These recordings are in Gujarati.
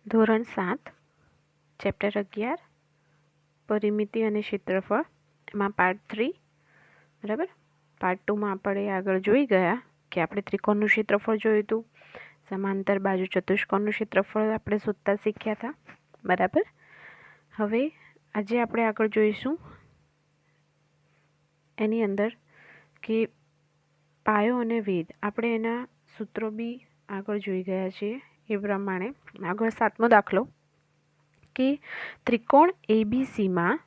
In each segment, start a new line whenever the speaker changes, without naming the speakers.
ધોરણ 7 ચેપ્ટર 11 પરિમિતિ અને ક્ષેત્રફળ એમાં પાર્ટ 3 બરાબર. પાર્ટ 2માં આપણે આગળ જોઈ ગયા કે આપણે ત્રિકોણનું ક્ષેત્રફળ જોયું હતું, સમાંતર બાજુ ચતુષ્કોણનું ક્ષેત્રફળ આપણે શોધતા શીખ્યા હતા બરાબર. હવે આજે આપણે આગળ જોઈશું એની અંદર કે પાયો અને વેધ, આપણે એના સૂત્રો બી આગળ જોઈ ગયા છીએ. એ પ્રમાણે આગળ 7મો દાખલો કે ત્રિકોણ એબીસીમાં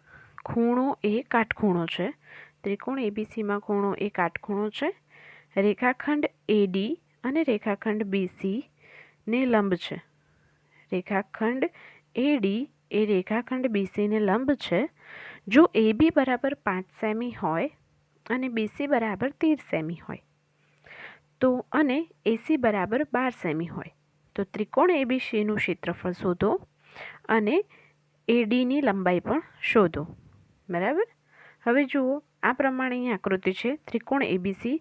ખૂણો એ કાટખૂણો છે. ત્રિકોણ એબીસીમાં ખૂણો એ કાટખૂણો છે. રેખાખંડ એડી અને રેખાખંડ બીસી ને લંબ છે. રેખાખંડ એડી એ રેખાખંડ બીસીને લંબ છે. જો એબી બરાબર 5 સેમી હોય અને બીસી બરાબર 13 સેમી હોય તો અને એસી બરાબર 12 સેમી હોય તો ત્રિકોણ એબીસીનું ક્ષેત્રફળ શોધો અને એડીની લંબાઈ પણ શોધો બરાબર. હવે જુઓ, આ પ્રમાણે અહીં આકૃતિ છે ત્રિકોણ એબીસી,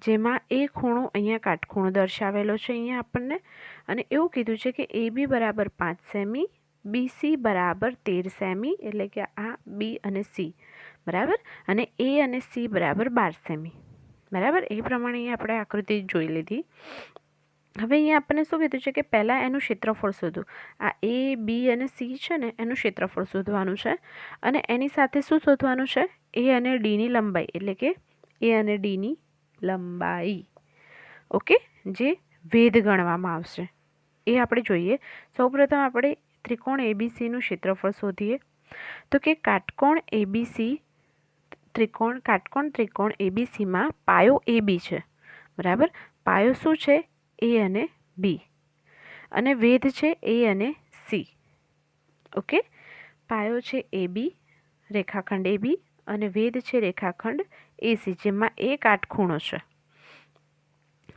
જેમાં એ ખૂણો અહીંયા કાટખૂણો દર્શાવેલો છે અહીંયા આપણને, અને એવું કીધું છે કે એબી બરાબર 5 સેમી, બીસી બરાબર 13 સેમી, એટલે કે આ બી અને સી બરાબર, અને એ અને સી બરાબર 12 સેમી બરાબર. એ પ્રમાણે અહીંયા આપણે આકૃતિ જોઈ લીધી. હવે અહીંયા આપણને શું કીધું છે કે પહેલાં એનું ક્ષેત્રફળ શોધો. આ એ બી અને સી છે ને, એનું ક્ષેત્રફળ શોધવાનું છે, અને એની સાથે શું શોધવાનું છે? એ અને ડીની લંબાઈ, એટલે કે એ અને ડીની લંબાઈ, ઓકે, જે વેધ ગણવામાં આવશે એ આપણે જોઈએ. સૌપ્રથમ આપણે ત્રિકોણ એબીસીનું ક્ષેત્રફળ શોધીએ. તો કે કાટકોણ ત્રિકોણ એબીસીમાં પાયો એબી છે બરાબર. પાયો શું છે? એ અને બી, અને વેધ છે એ અને સી. ઓકે, પાયો છે એબી, રેખાખંડ એબી, અને વેધ છે રેખાખંડ એસી, જેમાં એ કાટખૂણો છે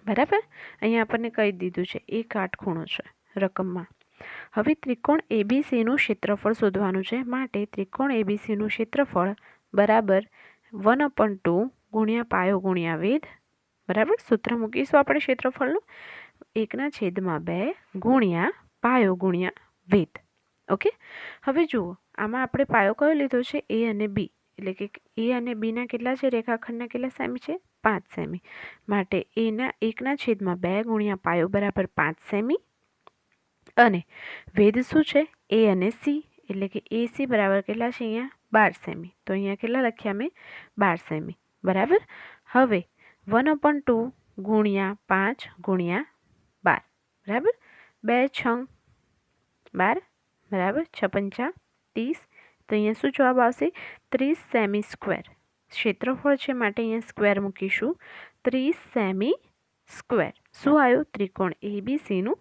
બરાબર. અહીંયા આપણને કહી દીધું છે એ કાટખૂણો છે રકમમાં. હવે ત્રિકોણ એબીસીનું ક્ષેત્રફળ શોધવાનું છે, માટે ત્રિકોણ એબીસીનું ક્ષેત્રફળ બરાબર 1/2 ગુણ્યા પાયો ગુણ્યા વેધ બરાબર. સૂત્ર મૂકીશું આપણે ક્ષેત્રફળનું 1/2 ગુણ્યા પાયો ગુણ્યા વેધ. ઓકે, હવે જુઓ, આમાં આપણે પાયો કયો લીધો છે? એ અને બી, એટલે કે એ અને બીના કેટલા છે? રેખાખંડના કેટલા સેમી છે? 5 સેમી. માટે એના 1/2 ગુણ્યા પાયો બરાબર 5 સેમી, અને વેધ શું છે? એ અને સી, એટલે કે એસી બરાબર કેટલા છે અહીંયા? 12 સેમી. તો અહીંયા કેટલા લખ્યા મેં? 12 સેમી બરાબર. હવે 1/2 ગુણ્યા 5 ગુણ્યા 12 બરાબર. 2 6 12 બરાબર. 6 5 30. તો અહીંયા શું જવાબ આવશે? 30 સેમી સ્ક્વેર. ક્ષેત્રફળ છે માટે અહીંયા સ્ક્વેર મૂકીશું. 30 સેમી સ્ક્વેર શું આવ્યું? ત્રિકોણ એબીસીનું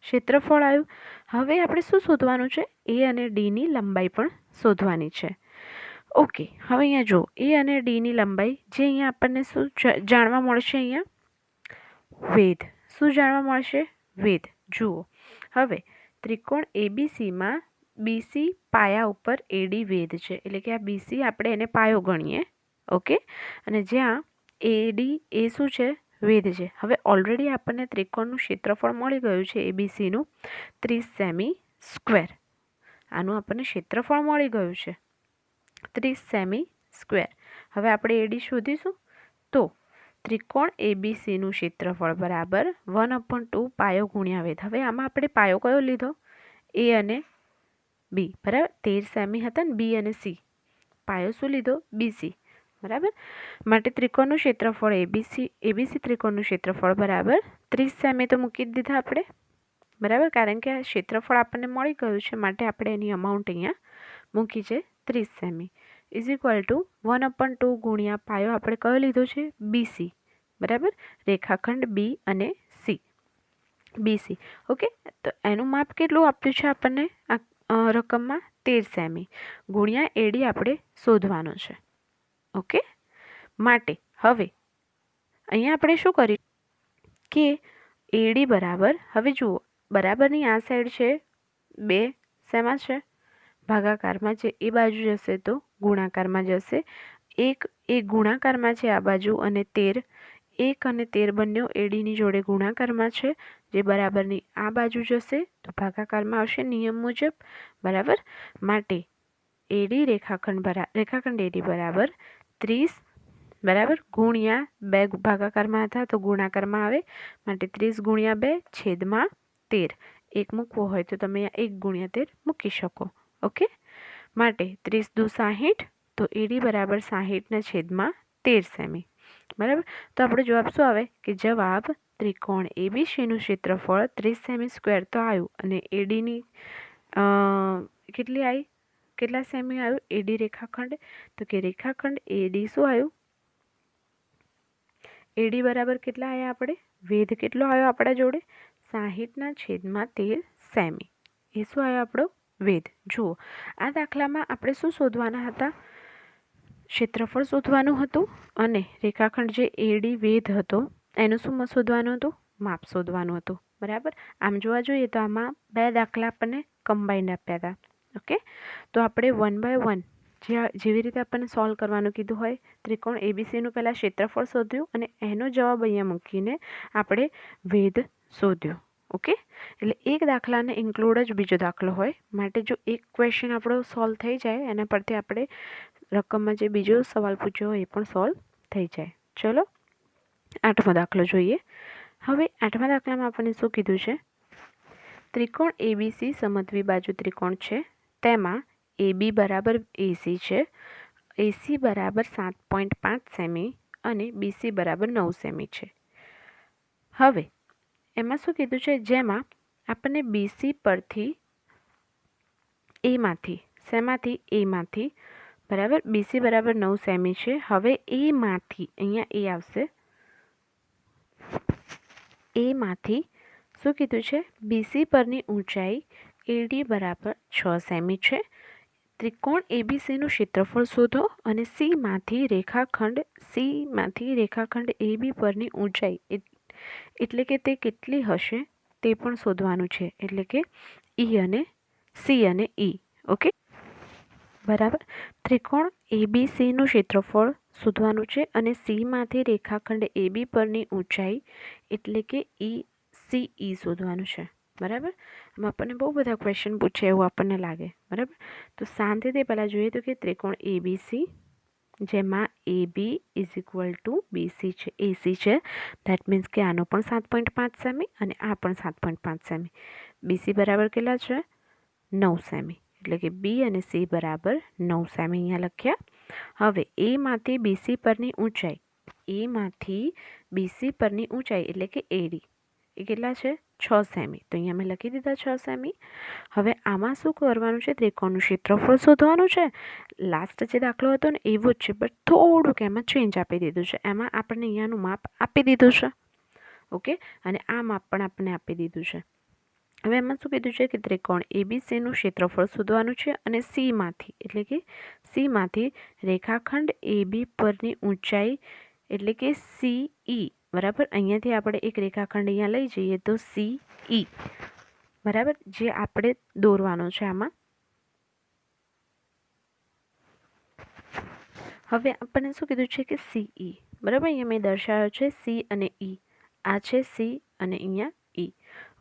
ક્ષેત્રફળ આવ્યું. હવે આપણે શું શોધવાનું છે? એ અને ડીની લંબાઈ પણ શોધવાની છે. ઓકે, હવે અહીંયા જો એ અને ડીની લંબાઈ, જે અહીંયા આપણને શું જાણવા મળશે? અહીંયા વેધ. શું જાણવા મળશે? વેધ. જુઓ, હવે ત્રિકોણ એબીસીમાં બીસી પાયા ઉપર એડી વેધ છે, એટલે કે આ બીસી આપણે એને પાયો ગણીએ. ઓકે, અને જ્યાં એડી એ શું છે? વેધ છે. હવે ઓલરેડી આપણને ત્રિકોણનું ક્ષેત્રફળ મળી ગયું છે એબીસીનું 30 સેમી સ્ક્વેર. આનું આપણને ક્ષેત્રફળ મળી ગયું છે 30 સેમી સ્ક્વેર. હવે આપણે એડી શોધીશું. તો ત્રિકોણ એબીસીનું ક્ષેત્રફળ બરાબર 1/2 પાયો ગુણ્યા વેધ. હવે આમાં આપણે પાયો કયો લીધો? એ અને બી બરાબર. 13 સેમી હતા ને બી અને સી. પાયો શું લીધો? બીસી બરાબર. માટે ત્રિકોણનું ક્ષેત્રફળ એબીસી ત્રિકોણનું ક્ષેત્રફળ બરાબર 30 સેમી તો મૂકી જ દીધા આપણે બરાબર, કારણ કે આ ક્ષેત્રફળ આપણને મળી ગયું છે, માટે આપણે એની અમાઉન્ટ અહીંયા મૂકી છે 30 સેમી ઇઝ ઇક્વલ ટુ 1/2 ગુણ્યા પાયો આપણે કયો લીધો છે? બીસી બરાબર. રેખાખંડ બી અને સી, બીસી. ઓકે, તો એનું માપ કેટલું આપ્યું છે આપણને આ રકમમાં? 13 સેમી ગુણ્યા એડી આપણે શોધવાનો છે. ઓકે, માટે હવે અહીંયા આપણે શું કરીશું કે એડી બરાબર, હવે જુઓ, બરાબરની આ સાઈડ છે 2, શેમાં છે? ભાગાકારમાં છે. એ બાજુ જશે તો ગુણાકારમાં જશે. એક એ ગુણાકારમાં છે આ બાજુ, અને 13, 1 અને 13 બંને એડીની જોડે ગુણાકારમાં છે, જે બરાબરની આ બાજુ જશે તો ભાગાકારમાં આવશે નિયમ મુજબ, બરાબર. માટે એડી રેખાખંડ એડી બરાબર 30, બરાબર, ગુણ્યા 2 ભાગાકારમાં હતા તો ગુણાકારમાં આવે, માટે 30 ગુણ્યા 2 છેદમાં 13. 1 મૂકવો હોય તો તમે 1 ગુણ્યા 13 મૂકી શકો. ઓકે, માટે 30 દુ 60, તો એડી બરાબર 60 ના છેદમાં 13 સેમી, બરાબર. તો આપણો જવાબ શું આવે કે જવાબ ત્રિકોણ એબીસીનું ક્ષેત્રફળ 30 સેમી સ્ક્વેર તો આવ્યું, અને એડીની કેટલી આવી, કેટલા સેમી આવ્યું એડી રેખાખંડ, તો કે રેખાખંડ એડી શું આવ્યું, એડી બરાબર કેટલા આવ્યા આપણે, વેધ કેટલો આવ્યો આપણા જોડે 60 ના છેદમાં 13 સેમી, એ શું આવ્યો આપણો વેધ. જુઓ આ દાખલામાં આપણે શું શોધવાના હતા, ક્ષેત્રફળ શોધવાનું હતું, અને રેખાખંડ જે એડી વેધ હતો એનું શું શોધવાનું હતું, માપ શોધવાનું હતું, બરાબર. આમ જોવા જોઈએ તો આમાં 2 દાખલા આપણને કમ્બાઈન્ડ આપ્યા હતા. ઓકે, તો આપણે 1 બાય 1 જેવી રીતે આપણને સોલ્વ કરવાનું કીધું હોય, ત્રિકોણ એબીસીનું પહેલાં ક્ષેત્રફળ શોધ્યું અને એનો જવાબ અહીંયા મૂકીને આપણે વેધ શોધ્યો. ઓકે, એટલે એક દાખલાને ઇન્ક્લુડ જ બીજો દાખલો હોય, માટે જો એક ક્વેશ્ચન આપણો સોલ્વ થઈ જાય એના પરથી આપણે રકમમાં જે બીજો સવાલ પૂછ્યો હોય એ પણ સોલ્વ થઈ જાય. ચલો 8મો દાખલો જોઈએ. હવે 8મા દાખલામાં આપણને શું કીધું છે, ત્રિકોણ એબીસી સમદ્વિ બાજુ ત્રિકોણ છે, તેમાં AB બરાબર AC છે, AC બરાબર 7.5 સેમી અને BC બરાબર 9 સેમી છે. હવે એમાં શું કીધું છે, જેમાં આપણને BC પરથી એમાંથી, શેમાંથી, એમાંથી, બરાબર, BC બરાબર 9 સેમી છે. હવે એમાંથી અહીંયા એ આવશે, એમાંથી શું કીધું છે, BC પરની ઊંચાઈ AD બરાબર 6 સેમી છે. ત્રિકોણ એબીસીનું ક્ષેત્રફળ શોધો અને સીમાંથી રેખાખંડ AB પરની ઊંચાઈ એટલે કે તે કેટલી હશે તે પણ શોધવાનું છે, એટલે કે E અને C અને E. ઓકે, બરાબર. ત્રિકોણ એબીસીનું ક્ષેત્રફળ શોધવાનું છે અને સીમાંથી રેખાખંડ AB પરની ઊંચાઈ એટલે કે CE શોધવાનું છે, બરાબર. આમાં આપણને બહુ બધા ક્વેશ્ચન પૂછે એવું આપણને લાગે, બરાબર. તો શાંતિથી પહેલાં જોઈએ તો કે ત્રિકોણ એબીસી જેમાં AB is equal to BC છે, AC છે, દેટ મીન્સ કે આનો પણ 7.5 સેમી અને આ પણ 7.5 સેમી. BC બરાબર કેટલા છે, 9 સેમી, એટલે કે B અને C બરાબર 9 સેમી અહીંયા લખ્યા. હવે એમાંથી BC પરની ઊંચાઈ, એમાંથી BC પરની ઊંચાઈ એટલે કે AD એ કેટલા છે, 6 સેમી, તો અહીંયા મેં લખી દીધા 6 સેમી. હવે આમાં શું કરવાનું છે, ત્રિકોણનું ક્ષેત્રફળ શોધવાનું છે. લાસ્ટ જે દાખલો હતો ને એવો જ છે, બટ થોડુંક એમાં ચેન્જ આપી દીધું છે. એમાં આપણને અહીંયાનું માપ આપી દીધું છે, ઓકે, અને આ માપ પણ આપણને આપી દીધું છે. હવે એમાં શું કીધું છે કે ત્રિકોણ એબીસીનું ક્ષેત્રફળ શોધવાનું છે અને સીમાંથી એટલે કે સીમાંથી રેખાખંડ AB પરની ઊંચાઈ એટલે કે CE, બરાબર. અહીંયાથી આપણે એક રેખાખંડ અહીંયા લઈ જઈએ તો CE, બરાબર, જે આપણે દોરવાનો છે આમાં. હવે આપણને શું કીધું છે કે CE, બરાબર, અહીંયા મેં દર્શાવ્યો છે C અને E, આ છે C અને અહીંયા E.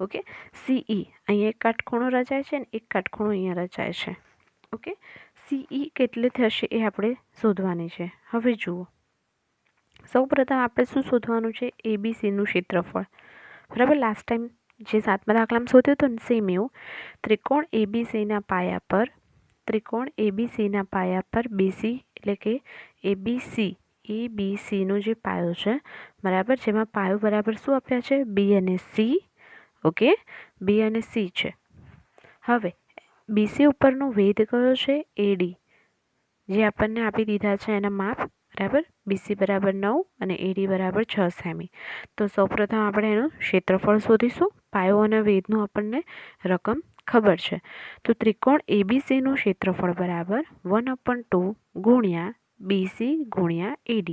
ઓકે, CE અહીંયા એક કાટખૂણો રચાય છે ને એક કાટખૂણો અહીંયા રચાય છે. ઓકે, CE કેટલી થશે એ આપણે શોધવાની છે. હવે જુઓ, સૌપ્રથમ આપણે શું શોધવાનું છે, એબીસીનું ક્ષેત્રફળ, બરાબર. લાસ્ટ ટાઈમ જે 7મા દાખલામાં શોધ્યું હતું ને સેમ એવું, ત્રિકોણ એબીસીના પાયા પર BC એટલે કે એબીસીનો જે પાયો છે, બરાબર, જેમાં પાયો બરાબર શું આપ્યા છે, B અને C. ઓકે, B અને C છે. હવે BC ઉપરનો વેધ કયો છે, AD, જે આપણને આપી દીધા છે એના માપ, બરાબર. BC બરાબર 9 અને AD બરાબર 6 સેમી. તો સૌપ્રથમ આપણે એનું ક્ષેત્રફળ શોધીશું. પાયો અને વેધનું આપણને રકમ ખબર છે. તો ત્રિકોણ એબીસીનું ક્ષેત્રફળ બરાબર 1/2 ગુણ્યા BC ગુણ્યા AD,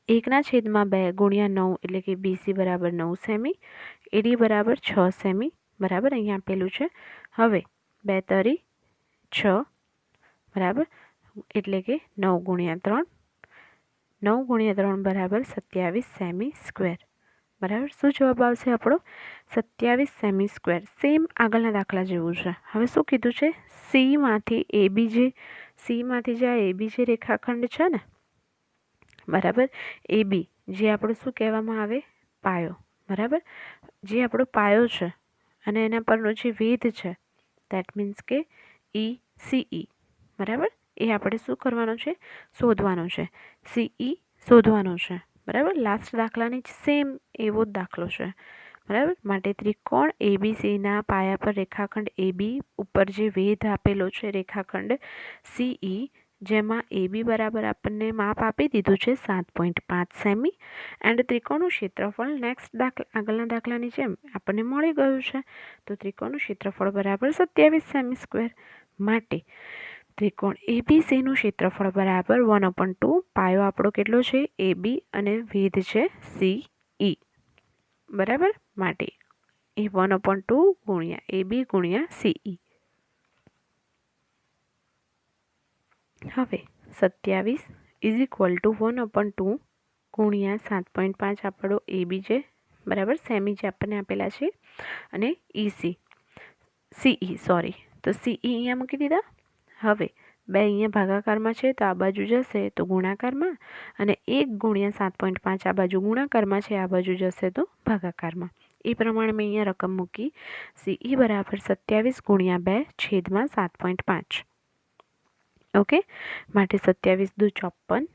1/2 ગુણ્યા 9 એટલે કે BC બરાબર 9 સેમી, AD બરાબર 6 સેમી, બરાબર, અહીંયા આપેલું છે. હવે 2 તરી 6, બરાબર, એટલે કે 9 ગુણ્યા 3 બરાબર 27 સેમી સ્ક્વેર. બરાબર. શું જવાબ આવશે આપણો? 27 સેમી સ્ક્વેર. સેમ આગળના દાખલા જેવું છે. હવે શું કીધું છે? સીમાંથી જે આ એબી જે રેખાખંડ છે ને, બરાબર, એબી જે આપણું શું કહેવામાં આવે? પાયો. બરાબર, જે આપણો પાયો છે અને એના પરનો જે વેધ છે, દેટ મીન્સ કે સીઈ. બરાબર, એ આપણે શું કરવાનું છે? શોધવાનું છે. સીઈ શોધવાનું છે. બરાબર, લાસ્ટ દાખલાની સેમ એવો જ દાખલો છે. બરાબર, માટે ત્રિકોણ એબીસીના પાયા પર રેખાખંડ એબી ઉપર જે વેધ આપેલો છે રેખાખંડ સીઈ, જેમાં એબી બરાબર આપણને માપ આપી દીધું છે 7.5 સેમી એન્ડ ત્રિકોણનું ક્ષેત્રફળ નેક્સ્ટ આગળના દાખલાની જેમ આપણને મળી ગયું છે. તો ત્રિકોણનું ક્ષેત્રફળ બરાબર 27 સેમી સ્ક્વેર. માટે ત્રિકોણ એબીસીનું ક્ષેત્રફળ બરાબર 1/2. પાયો આપણો કેટલો છે? એબી અને વેધ છે સીઈ. બરાબર, માટે એ 1/2 ગુણ્યા એબી ગુણ્યા સીઈ. હવે 27 ઇઝ ઇક્વલ ટુ 1/2 ગુણ્યા 7.5 આપણો એબી છે, બરાબર, સેમી જે આપણને આપેલા છે, અને સીઈ સોરી, તો સીઈ અહીંયા મૂકી દીધા. હવે 2 અહીંયા ભાગાકારમાં છે તો આ બાજુ જશે તો ગુણાકારમાં, અને 1 ગુણ્યા 7.5 આ બાજુ ગુણાકારમાં છે, આ બાજુ જશે તો ભાગાકારમાં. એ પ્રમાણે મેં અહીંયા રકમ મૂકી. સીઈ બરાબર 27 ગુણ્યા 2 છેદમાં 7.5. ઓકે, માટે 27 દુ 54.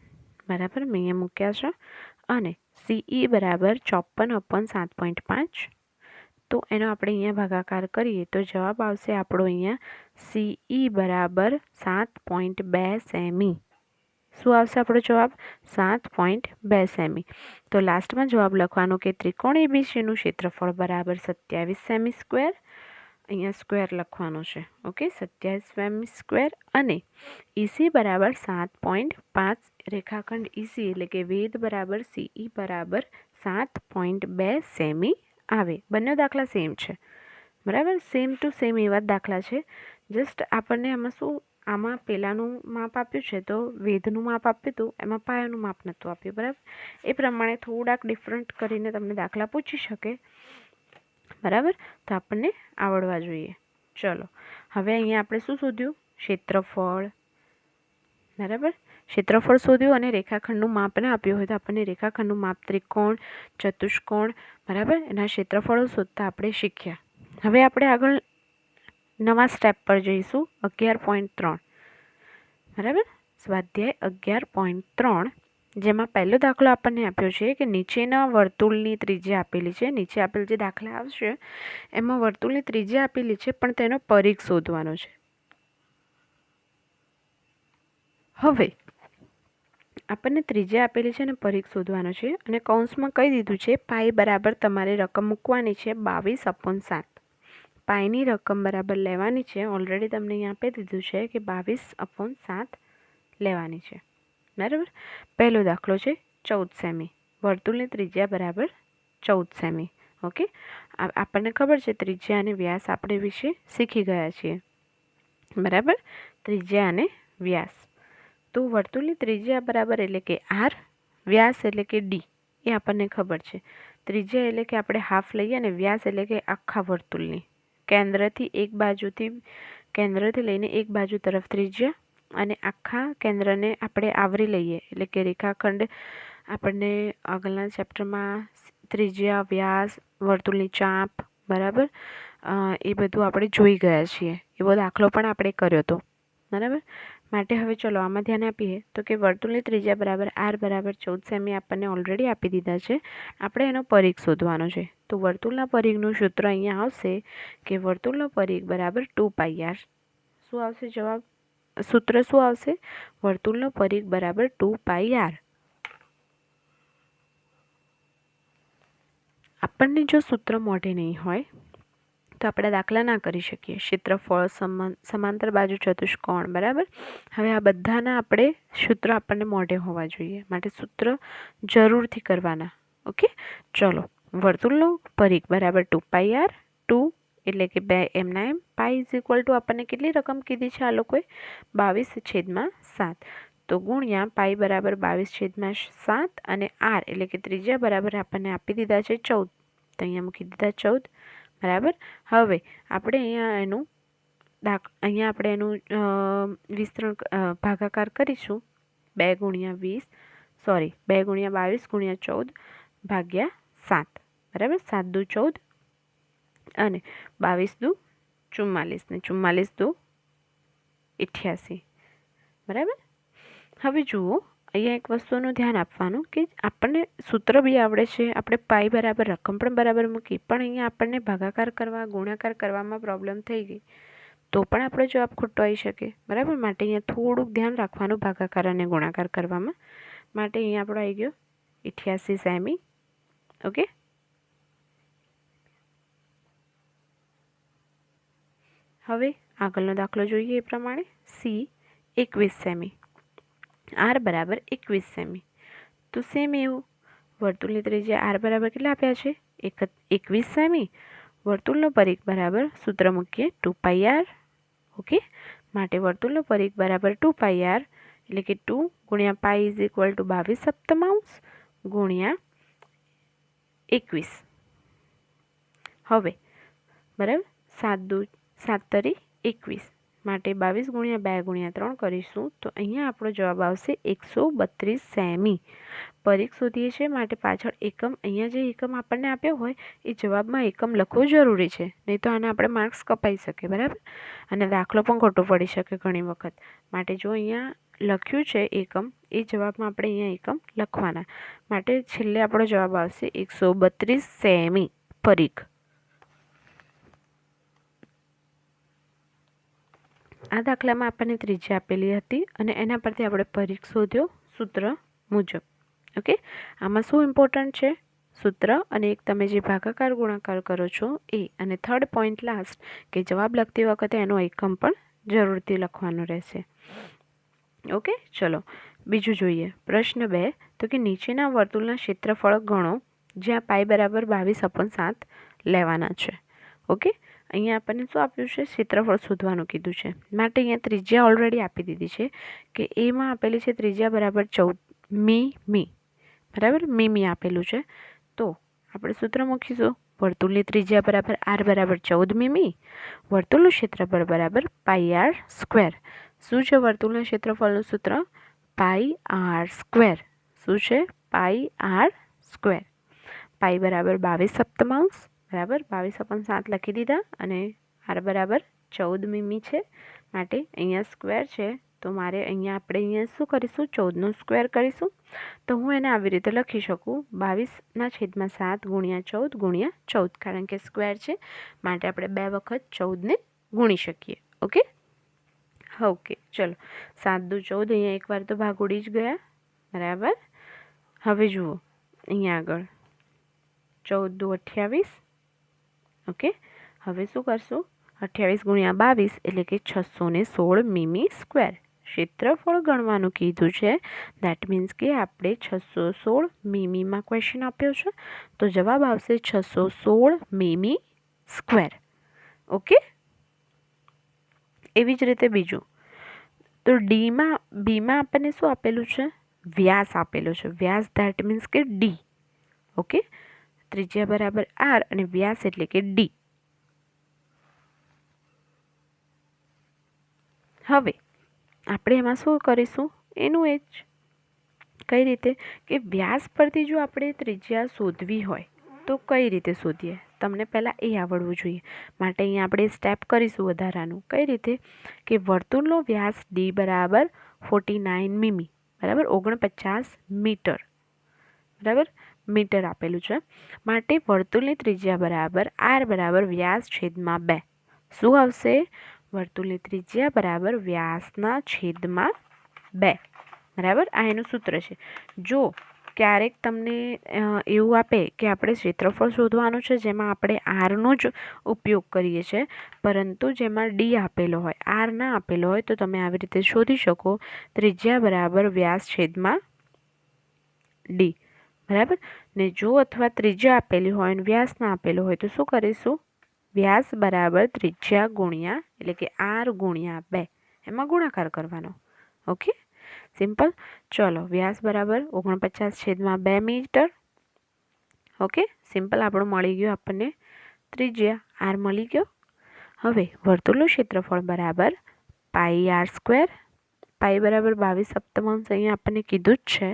બરાબર, મેં અહીંયા મૂક્યા છે. અને સીઈ બરાબર 54/7.5. તો એનો આપણે અહીંયા ભાગાકાર કરીએ તો જવાબ આવશે આપણો અહીંયા સીઈ બરાબર 7.2 સેમી. શું આવશે આપણો જવાબ? 7.2 સેમી. તો લાસ્ટમાં જવાબ લખવાનો કે ત્રિકોણ એબીસીનું ક્ષેત્રફળ બરાબર 27 સેમી સ્ક્વેર. અહીંયા સ્ક્વેર લખવાનો છે. Okay, 27 semi square. અને ઈસી બરાબર 7.5. રેખાખંડ ઈસી એટલે કે વેધ બરાબર સીઈ બરાબર 7.2 સેમી આવે. બંને દાખલા સેમ છે. બરાબર, સેમ ટુ સેમ એવા જ દાખલા છે. જસ્ટ આપણને આમાં પહેલાંનું માપ આપ્યું છે તો વેધનું માપ આપ્યું હતું, એમાં પાયાનું માપ નહોતું આપ્યું. બરાબર, એ પ્રમાણે થોડાક ડિફરન્ટ કરીને તમને દાખલા પૂછી શકે. બરાબર, તો આપણને આવડવા જોઈએ. ચલો, હવે અહીંયા આપણે શું શોધ્યું? ક્ષેત્રફળ. બરાબર, ક્ષેત્રફળ શોધ્યું અને રેખાખંડનું માપ ના આપ્યું હોય તો આપણને રેખાખંડનું માપ, ત્રિકોણ, ચતુષ્કોણ, બરાબર, એના ક્ષેત્રફળો શોધતા આપણે શીખ્યા. હવે આપણે આગળ નવા સ્ટેપ પર જઈશું. 11.3. બરાબર, સ્વાધ્યાય 11.3, જેમાં પહેલો દાખલો આપણને આપ્યો છે કે નીચેના વર્તુળની ત્રિજ્યા આપેલી છે. નીચે આપેલ જે દાખલા આવશે એમાં વર્તુળની ત્રિજ્યા આપેલી છે, પણ તેનો પરિઘ શોધવાનો છે. હવે આપણને ત્રિજ્યા આપેલી છે અને પરિઘ શોધવાનો છે, અને કૌંસમાં કહી દીધું છે પાઈ બરાબર તમારે રકમ મૂકવાની છે 22/7. પાઈની રકમ બરાબર લેવાની છે. ઓલરેડી તમને અહીંયા આપી દીધું છે કે 22/7 લેવાની છે. બરાબર, પહેલો દાખલો છે 14 સેમી. વર્તુળની ત્રિજ્યા બરાબર 14 સેમી. ઓકે, આપણને ખબર છે ત્રિજ્યા અને વ્યાસ આપણે વિશે શીખી ગયા છીએ. બરાબર, ત્રિજ્યા અને વ્યાસ. તો વર્તુળની ત્રિજ્યા બરાબર એટલે કે આર, વ્યાસ એટલે કે ડી, એ આપણને ખબર છે. ત્રિજ્યા એટલે કે આપણે હાફ લઈએ અને વ્યાસ એટલે કે આખા વર્તુળની કેન્દ્રથી લઈને એક બાજુ તરફ ત્રિજ્યા, અને આખા કેન્દ્રને આપણે આવરી લઈએ એટલે કે રેખાખંડ. આપણને આગળના ચેપ્ટરમાં ત્રિજ્યા, વ્યાસ, વર્તુળની ચાપ, બરાબર, એ બધું આપણે જોઈ ગયા છીએ. એવો દાખલો પણ આપણે કર્યો હતો. બરાબર, માટે હવે ચલો આમાં ધ્યાન આપીએ તો કે વર્તુળની ત્રિજ્યા બરાબર આર બરાબર 14 સેમી આપણને ઓલરેડી આપી દીધા છે. આપણે એનો પરિઘ શોધવાનો છે. તો વર્તુળના પરિઘનું સૂત્ર અહીંયા આવશે કે વર્તુળનો પરિઘ બરાબર 2πr. શું આવશે જવાબ? સૂત્ર શું આવશે? વર્તુળનો પરિઘ બરાબર 2πr. આપણને જો સૂત્ર મોઢે નહીં હોય તો આપણે દાખલા ના કરી શકીએ. ક્ષેત્રફળ, સમાંતર બાજુ ચતુષ્કોણ, બરાબર. હવે આ બધાના આપણે સૂત્ર આપણને મોઢે હોવા જોઈએ, માટે સૂત્ર જરૂરથી કરવાના. ઓકે, ચલો, વર્તુળનો પરિઘ બરાબર 2πr. 2 એટલે કે 2 એમના એમ. પાઈ ઇઝ ઇક્વલ ટુ આપણને કેટલી રકમ કીધી છે આ લોકોએ? 22/7. તો ગુણ્યા પાઈ બરાબર 22/7 અને આર એટલે કે ત્રિજ્યા બરાબર આપણને આપી દીધા છે 14, તો અહીંયા મૂકી દીધા 14, બરાબર. હવે આપણે અહીંયા આપણે એનું વિસ્તરણ ભાગાકાર કરીશું 2 ગુણ્યા 22 ગુણ્યા 14 ભાગ્યા 7, બરાબર. 7 દુ 14 અને 22 દુ 44 ને 44 દુ 88, બરાબર. હવે જુઓ અહીંયા એક વસ્તુનું ધ્યાન આપવાનું કે આપણને સૂત્ર બી આવડે છે, આપણે પાઈ બરાબર રકમ પણ બરાબર મૂકી, પણ અહીંયા આપણને ભાગાકાર કરવા ગુણાકાર કરવામાં પ્રોબ્લેમ થઈ ગઈ તો પણ આપણો જવાબ ખોટો આવી શકે, બરાબર. માટે અહીંયા થોડુંક ધ્યાન રાખવાનું ભાગાકાર અને ગુણાકાર કરવામાં. માટે અહીંયા આપણો આવી ગયો 88 સેમી. ઓકે. હવે આગળનો દાખલો જોઈએ એ પ્રમાણે. સી 21 સેમી, આર બરાબર 21 સેમી. તો સેમ એવું વર્તુળની ત્રિજ્યા આર બરાબર કેટલા આપ્યા છે? 21 સેમી. વર્તુળનો પરિઘ બરાબર સૂત્ર મૂકીએ 2πr. ઓકે. માટે વર્તુળનો પરિઘ બરાબર 2πr એટલે કે 2 ગુણ્યા પાઈ ઇઝ ઇક્વલ ટુ 22/7 ગુણ્યા 21. હવે બરાબર 7 દુ 7 તરી 21 માટે 22 ગુણ્યા 2 ગુણ્યા 3 કરીશું તો અહીંયા આપણો જવાબ આવશે 132 સેમી. પરિઘ શોધીએ છીએ માટે પાછળ એકમ, અહીંયા જે એકમ આપણને આપ્યો હોય એ જવાબમાં એકમ લખવું જરૂરી છે, નહીં તો આને આપણે માર્ક્સ કપાઈ શકે, બરાબર. અને દાખલો પણ ખોટો પડી શકે ઘણી વખત. માટે જો અહીંયા લખ્યું છે એકમ, એ જવાબમાં આપણે અહીંયા એકમ લખવાના. માટે છેલ્લે આપણો જવાબ આવશે 132 સેમી પરિઘ. આ દાખલામાં આપણને ત્રિજ્યા આપેલી હતી અને એના પરથી આપણે પરિઘ શોધ્યો સૂત્ર મુજબ. ઓકે. આમાં શું ઇમ્પોર્ટન્ટ છે? સૂત્ર અને એક તમે જે ભાગાકાર ગુણાકાર કરો છો એ, અને થર્ડ પોઈન્ટ લાસ્ટ કે જવાબ લખતી વખતે એનો એકમ પણ જરૂરથી લખવાનો રહેશે. ઓકે. ચલો બીજું જોઈએ. પ્રશ્ન 2, તો કે નીચેના વર્તુળના ક્ષેત્રફળ ગણો જ્યાં પાઈ બરાબર 22/7 લેવાના છે. ઓકે. અહીંયા આપણને શું આપ્યું છે? ક્ષેત્રફળ શોધવાનું કીધું છે. માટે અહીંયા ત્રિજ્યા ઓલરેડી આપી દીધી છે કે એમાં આપેલી છે ત્રિજ્યા બરાબર 14 મી. બરાબર, મી આપેલું છે. તો આપણે સૂત્ર મૂકીશું વર્તુળની ત્રિજ્યા બરાબર આર બરાબર 14 મી. વર્તુળનું ક્ષેત્રફળ બરાબર પાઈ આર સ્ક્વેર. શું છે વર્તુળના ક્ષેત્રફળનું સૂત્ર? પાઈ આર સ્ક્વેર. શું છે? પાઈ આર સ્ક્વેર. પાઈ બરાબર 22/7, બરાબર. 22/7 લખી દીધા અને આર બરાબર 14 મી છે. માટે અહીંયા સ્ક્વેર છે તો મારે આપણે શું કરીશું? 14નો સ્ક્વેર કરીશું. તો હું એને આવી રીતે લખી શકું 22/7 ગુણ્યા 14 ગુણ્યા 14, કારણ કે સ્ક્વેર છે માટે આપણે 2 વખત 14ને ગુણી શકીએ. ઓકે. ઓકે. ચલો 7 દુ 14, અહીંયા એકવાર તો ભાગ ઉડી જ ગયા, બરાબર. હવે જુઓ અહીંયા આગળ 14 દુ 28. ઓકે. હવે શું કરશું? 28 ગુણ્યા 22 એટલે કે 616 મીમી સ્ક્વેર. ક્ષેત્રફળ ગણવાનું કીધું છે. દેટ મીન્સ કે આપણે 616 મીમીમાં ક્વેશ્ચન આપ્યો છે તો જવાબ આવશે 616 મીમી સ્ક્વેર. ઓકે. એવી જ રીતે બીજું, તો બીમાં આપણને શું આપેલું છે? વ્યાસ આપેલો છે. વ્યાસ દેટ મીન્સ કે ડી. ઓકે. ત્રિજ્યા બરાબર આર અને વ્યાસ એટલે કે ડી. હવે આપણે એમાં શું કરીશું? એનું એ જ. કઈ રીતે? કે વ્યાસ પરથી જો આપણે ત્રિજ્યા શોધવી હોય તો કઈ રીતે શોધીએ? તમને પહેલાં એ આવડવું જોઈએ. માટે અહીંયા આપણે સ્ટેપ કરીશું વધારાનું. કઈ રીતે? કે વર્તુળનો વ્યાસ ડી બરાબર 49 મીમી, બરાબર, 49 મીટર, બરાબર, મીટર આપેલું છે. માટે વર્તુળની ત્રિજ્યા બરાબર આર બરાબર વ્યાસ છેદમાં 2. શું આવશે? વર્તુળની ત્રિજ્યા બરાબર વ્યાસના છેદમાં 2, બરાબર. આ એનું સૂત્ર છે. જો ક્યારેક તમને એવું આપે કે આપણે ક્ષેત્રફળ શોધવાનું છે જેમાં આપણે આરનો જ ઉપયોગ કરીએ છીએ, પરંતુ જેમાં ડી આપેલો હોય, આર ના આપેલો હોય, તો તમે આવી રીતે શોધી શકો ત્રિજ્યા બરાબર વ્યાસ છેદમાં ડી, બરાબર. ને જો અથવા ત્રિજ્યા આપેલી હોય અને વ્યાસ ના આપેલો હોય તો શું કરીશું? વ્યાસ બરાબર ત્રિજ્યા ગુણ્યા એટલે કે આર ગુણ્યા 2, એમાં ગુણાકાર કરવાનો. ઓકે. સિમ્પલ. ચલો, વ્યાસ બરાબર 49/2 મીટર. Okay, simple. આપણું મળી ગયું આપણને ત્રિજ્યા, આર મળી ગયો. હવે વર્તુળનું ક્ષેત્રફળ બરાબર પાઈ આર સ્ક્વેર. પાઈ બરાબર 22/7 અહીંયા આપણને કીધું જ છે.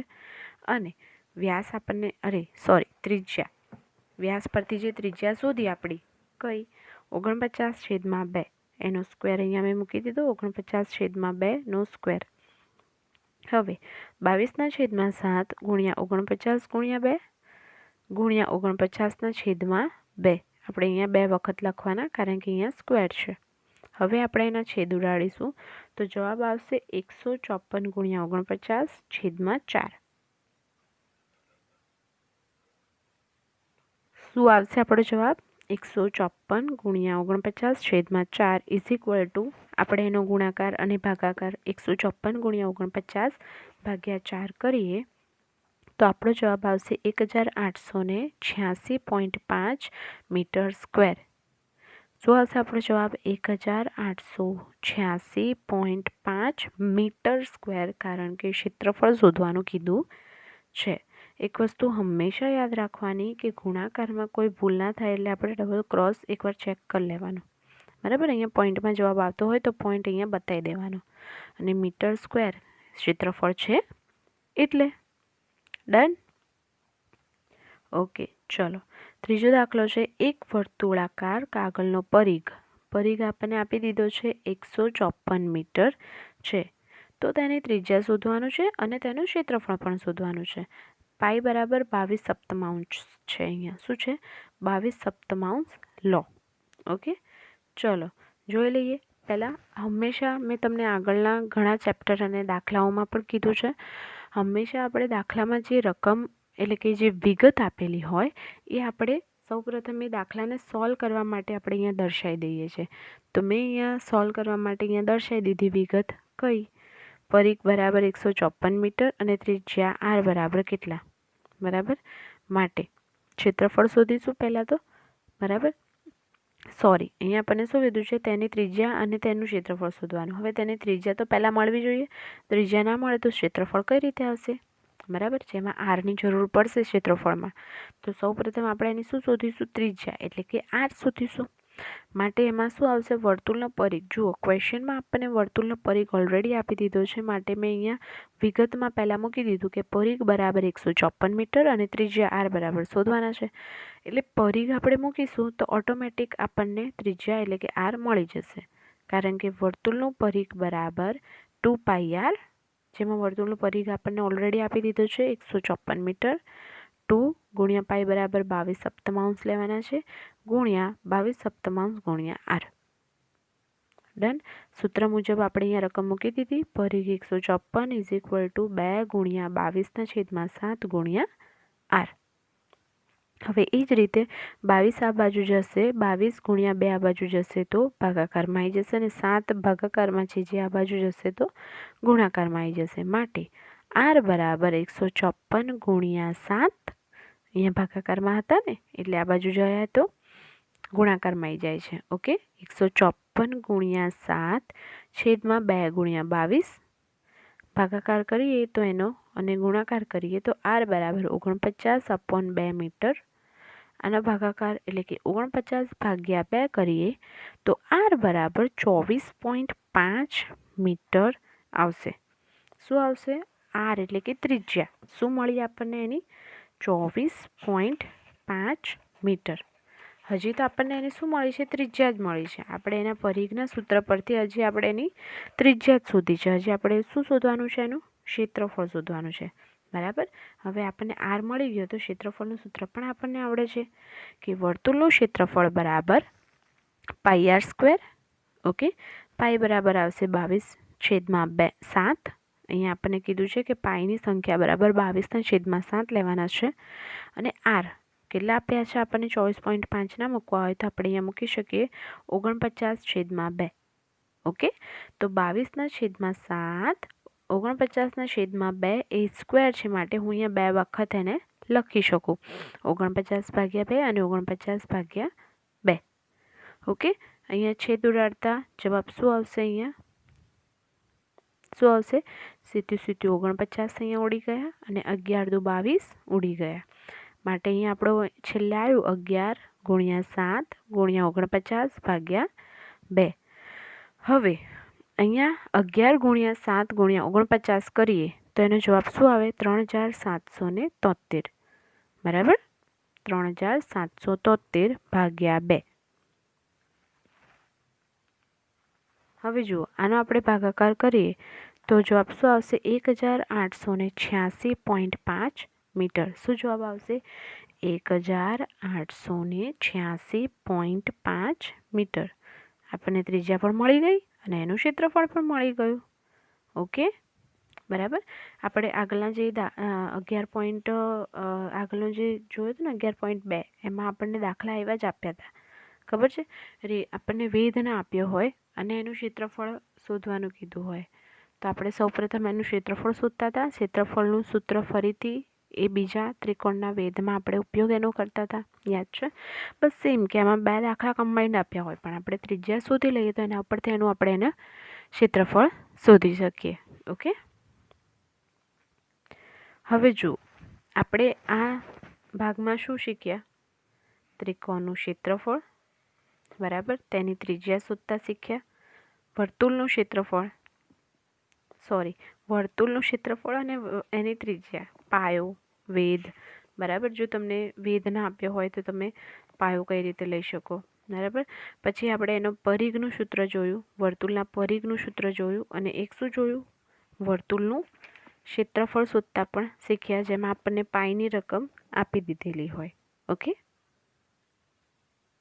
અને વ્યાસ આપણને ત્રિજ્યા, વ્યાસ પરથી જે ત્રિજ્યા શોધી આપણી કઈ 49/2 એનો સ્ક્વેર અહીંયા મેં મૂકી દીધો. 49/2 નો સ્ક્વેર. હવે 22/7 ગુણ્યા 49 ગુણ્યા 2 ગુણ્યા 49/2. આપણે અહીંયા 2 વખત લખવાના, કારણ કે અહીંયા સ્ક્વેર છે. હવે આપણે એના છેદ ઉડાડીશું તો જવાબ આવશે 154 ગુણ્યા 49/4. શું આવશે આપણો જવાબ? 154 ગુણ્યા 49/4 ઇઝ ઇક્વલ ટુ, આપણે એનો ગુણાકાર અને ભાગાકાર 154 ગુણ્યા 49/4 કરીએ તો આપણો જવાબ આવશે 1886.5 મીટર સ્ક્વેર. શું આવશે આપણો જવાબ? 1886.5 મીટર સ્ક્વેર, કારણ કે ક્ષેત્રફળ શોધવાનું કીધું છે. એક વસ્તુ હંમેશા યાદ રાખવાની કે ગુણાકારમાં કોઈ ભૂલ ના થાય એટલે આપણે ડબલ ક્રોસ એકવાર ચેક કરી લેવાનું. બરાબર, અહીંયા પોઈન્ટમાં જવાબ આવતો હોય તો પોઈન્ટ અહીંયા બતાવી દેવાનો. અને મીટર સ્ક્વેર ક્ષેત્રફળ છે એટલે ડન. ઓકે, ચલો. ત્રીજો દાખલો છે. એક વર્તુળાકાર કાગળનો પરિઘ આપણને આપી દીધો છે 154 મીટર છે. તો તેની ત્રિજ્યા શોધવાનું છે અને તેનું ક્ષેત્રફળ પણ શોધવાનું છે. પાઈ બરાબર 22/7 છે. અહીંયા શું છે? 22/7 લો. ઓકે, ચલો જોઈ લઈએ. પહેલાં હંમેશા મેં તમને આગળના ઘણા ચેપ્ટર અને દાખલાઓમાં પણ કીધું છે, હંમેશા આપણે દાખલામાં જે રકમ એટલે કે જે વિગત આપેલી હોય એ આપણે સૌપ્રથમ એ દાખલાને સોલ્વ કરવા માટે આપણે અહીંયા દર્શાવી દઈએ છીએ. તો મેં અહીંયા સોલ્વ કરવા માટે અહીંયા દર્શાવી દીધી વિગત. કઈ? પરિઘ બરાબર 154 મીટર અને ત્રિજ્યા આર બરાબર કેટલા? બરાબર, માટે ક્ષેત્રફળ શોધીશું પહેલાં તો. બરાબર, અહીંયા આપણને શું કીધું છે? તેની ત્રિજ્યા અને તેનું ક્ષેત્રફળ શોધવાનું. હવે તેની ત્રિજ્યા તો પહેલાં મળવી જોઈએ. ત્રિજ્યા ના મળે તો ક્ષેત્રફળ કઈ રીતે આવશે? બરાબર, જેમાં આરની જરૂર પડશે ક્ષેત્રફળમાં. તો સૌપ્રથમ આપણે એની શું શોધીશું? ત્રિજ્યા, એટલે કે આર શોધીશું. માટે એમાં શું આવશે? વર્તુળનો પરિઘ. જુઓ, ક્વેશ્ચનમાં આપણને વર્તુળનો પરિઘ ઓલરેડી આપી દીધો છે. માટે મેં અહીંયા વિગતમાં પહેલાં મૂકી દીધું કે પરિઘ બરાબર 154 મીટર અને ત્રિજ્યા આર બરાબર શોધવાના છે. એટલે પરિઘ આપણે મૂકીશું તો ઓટોમેટિક આપણને ત્રિજ્યા એટલે કે આર મળી જશે. કારણ કે વર્તુળનું પરિઘ બરાબર 2πr, જેમાં વર્તુળનું પરિઘ આપણને ઓલરેડી આપી દીધો છે 154 મીટર. 2 ગુણ્યા પાઈ બરાબર 22/7 લેવાના છે, ગુણ્યા 22/7 ગુણ્યા આર. ડન. સૂત્ર મુજબ આપણે અહીંયા રકમ મૂકી દીધી. પરિઘ 154 ઇઝ ઇક્વલ ટુ 2 ગુણ્યા 22/7 ગુણ્યા આર. હવે એ જ રીતે 22 આ બાજુ જશે, 22 ગુણ્યા 2 આ બાજુ જશે તો ભાગાકારમાં આવી જશે, અને 7 ભાગાકારમાં છે જે આ બાજુ જશે તો ગુણાકારમાં આવી જશે. માટે આર બરાબર 154 ગુણ્યા 7, અહીંયા ભાગાકારમાં હતા ને એટલે આ બાજુ જાય તો ગુણાકારમાં આવી જાય છે. ઓકે, 154 ગુણ્યા 7 છેદમાં 2 ગુણ્યા 22. ભાગાકાર કરીએ તો એનો અને ગુણાકાર કરીએ તો આર બરાબર 49/2 મીટર. આનો ભાગાકાર એટલે કે 49/2 કરીએ તો આર બરાબર 24.5 મીટર આવશે. શું આવશે? આર એટલે કે ત્રિજ્યા શું મળી આપણને? એની 24.5 મીટર. હજી તો આપણને એની શું મળી છે? ત્રિજ્યા જ મળી છે. આપણે એના પરિઘના સૂત્ર પરથી હજી આપણે એની ત્રિજ્યા જ શોધી છે. હજી આપણે શું શોધવાનું છે? એનું ક્ષેત્રફળ શોધવાનું છે. બરાબર, હવે આપણને આર મળી ગયો તો ક્ષેત્રફળનું સૂત્ર પણ આપણને આવડે છે કે વર્તુળનું ક્ષેત્રફળ બરાબર પાઈ આર સ્ક્વેર. ઓકે, પાઈ બરાબર આવશે 22/7. અહીંયા આપણને કીધું છે કે પાઈની સંખ્યા બરાબર 22/7 લેવાના છે. અને આર કેટલા આપ્યા છે આપણને? 24.5 ના મૂકવા હોય તો આપણે અહીંયા મૂકી શકીએ 49/2. ઓકે, તો 22/7 49/2 એ સ્ક્વેર છે. માટે હું અહીંયા 2 વખત એને લખી શકું, 49/2 અને 49/2. ઓકે, અહીંયા છેદ ઉડાડતા જવાબ શું આવશે? અહીંયા શું આવશે? 7 × 7 49 અહીંયા ઉડી ગયા અને 11 × 22 ઉડી ગયા. માટે અહીંયા આપણો છેલ્લે આવ્યું 11 × 7 × 49 ભાગ્યા 2. હવે અહીંયા 11 × 7 × 49 કરીએ તો એનો જવાબ શું આવે? 3773. બરાબર? 3773 ભાગ્યા 2. હવે જુઓ, આનો આપણે ભાગાકાર કરીએ તો જવાબ શું આવશે? 1886.5 મીટર. શું જવાબ આવશે? 1886.5 મીટર. આપણને ત્રિજ્યા પણ મળી ગઈ અને એનું ક્ષેત્રફળ પણ મળી ગયું. ઓકે, બરાબર. આપણે આગળના જે 11 આગળનું જે જોયું હતું ને 11.2 એમાં આપણને દાખલા એવા જ આપ્યા હતા, ખબર છે? આપણને વેધ ના આપ્યો હોય અને એનું ક્ષેત્રફળ શોધવાનું કીધું હોય તો આપણે સૌપ્રથમ એનું ક્ષેત્રફળ શોધતા હતા. ક્ષેત્રફળનું સૂત્ર ફરીથી એ બીજા ત્રિકોણના વેધમાં આપણે ઉપયોગ એનો કરતા હતા, યાદ છે? બસ સેમ કે આમાં 2 દાખલા કમ્બાઈન્ડ આપ્યા હોય પણ આપણે ત્રિજ્યા શોધી લઈએ તો એના ઉપરથી આપણે એને ક્ષેત્રફળ શોધી શકીએ. ઓકે, હવે જુઓ, આપણે આ ભાગમાં શું શીખ્યા? ત્રિકોણનું ક્ષેત્રફળ, બરાબર, તેની ત્રિજ્યા શોધતા શીખ્યા. વર્તુળનું ક્ષેત્રફળ અને એની ત્રિજ્યા, પાયો, વેધ, બરાબર. જો તમને વેધ ના આપ્યો હોય તો તમે પાયો કઈ રીતે લઈ શકો, બરાબર. પછી આપણે એનો પરિઘનું સૂત્ર જોયું, વર્તુળના પરિઘનું સૂત્ર જોયું અને એક શું જોયું? વર્તુળનું ક્ષેત્રફળ શોધતા પણ શીખ્યા, જેમાં આપણને પાઈની રકમ આપી દીધેલી હોય. ઓકે.